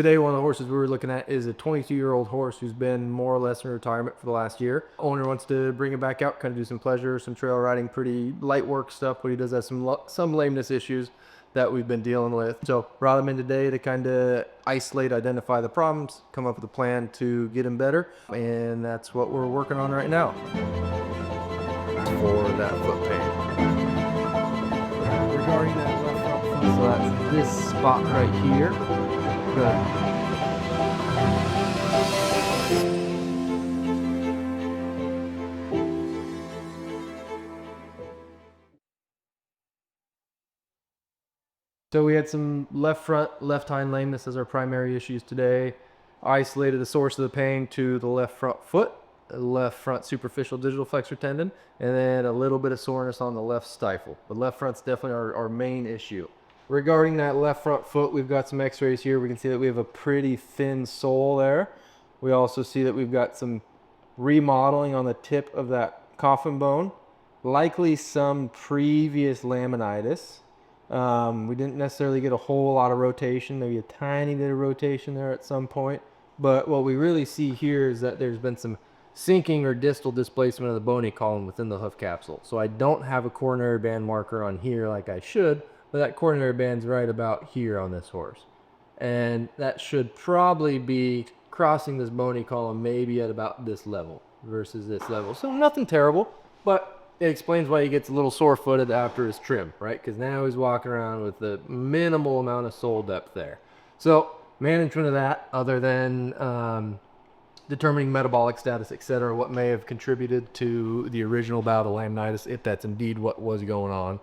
Today, one of the horses we were looking at is a 22-year-old horse who's been more or less in retirement for the last year. Owner wants to bring him back out, kind of do some pleasure, some trail riding, pretty light work stuff, but he does have some lameness issues that we've been dealing with. So brought him in today to kind of isolate, identify the problems, come up with a plan to get him better, and that's what we're working on right now for that foot pain. Regarding that left front foot, so that's this spot right here. Good. So we had some left front, left hind lameness as our primary issues today. Isolated the source of the pain to the left front foot, left front superficial digital flexor tendon, and then a little bit of soreness on the left stifle. The left front's definitely our main issue. Regarding that left front foot, we've got some x-rays here. We can see that we have a pretty thin sole there. We also see that we've got some remodeling on the tip of that coffin bone, likely some previous laminitis. We didn't necessarily get a whole lot of rotation, maybe a tiny bit of rotation there at some point. But what we really see here is that there's been some sinking or distal displacement of the bony column within the hoof capsule. So I don't have a coronary band marker on here like I should, but that coronary band's right about here on this horse. And that should probably be crossing this bony column maybe at about this level versus this level. So nothing terrible, but it explains why he gets a little sore-footed after his trim, right? Because now he's walking around with a minimal amount of sole depth there. So management of that, other than determining metabolic status, etc., what may have contributed to the original bout of laminitis, if that's indeed what was going on,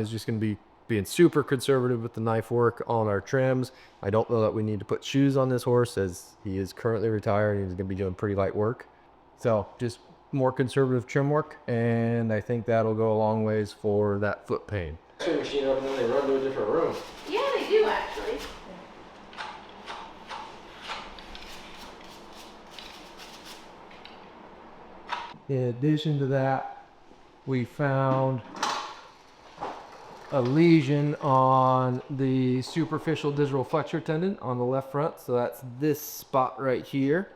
is just going to be being super conservative with the knife work on our trims. I don't know that we need to put shoes on this horse, as he is currently retired and he's going to be doing pretty light work. So just more conservative trim work, and I think that'll go a long ways for that foot pain. Machine over there, they run to a different room. Yeah, they do actually. In addition to that, we found a lesion on the superficial digital flexor tendon on the left front. So that's this spot right here.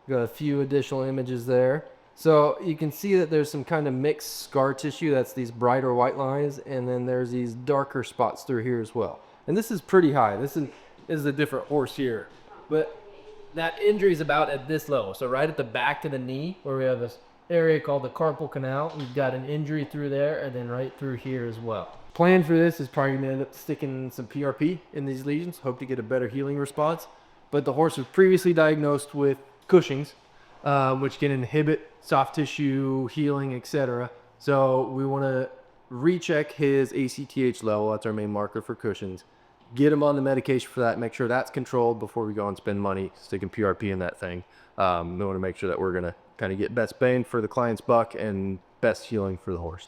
Got a few additional images there. So you can see that there's some kind of mixed scar tissue. That's these brighter white lines, and then there's these darker spots through here as well. And this is pretty high. This is a different horse here. But that injury is about at this level. So right at the back to the knee, where we have this area called the carpal canal. We've got an injury through there, and then right through here as well. Plan for this is probably going to end up sticking some PRP in these lesions. Hope to get a better healing response. But the horse was previously diagnosed with Cushing's, which can inhibit soft tissue healing, etc. So we want to recheck his ACTH level. That's our main marker for Cushing's. Get him on the medication for that. Make sure that's controlled before we go and spend money sticking PRP in that thing. We want to make sure that we're going to kind of get best bang for the client's buck and best healing for the horse.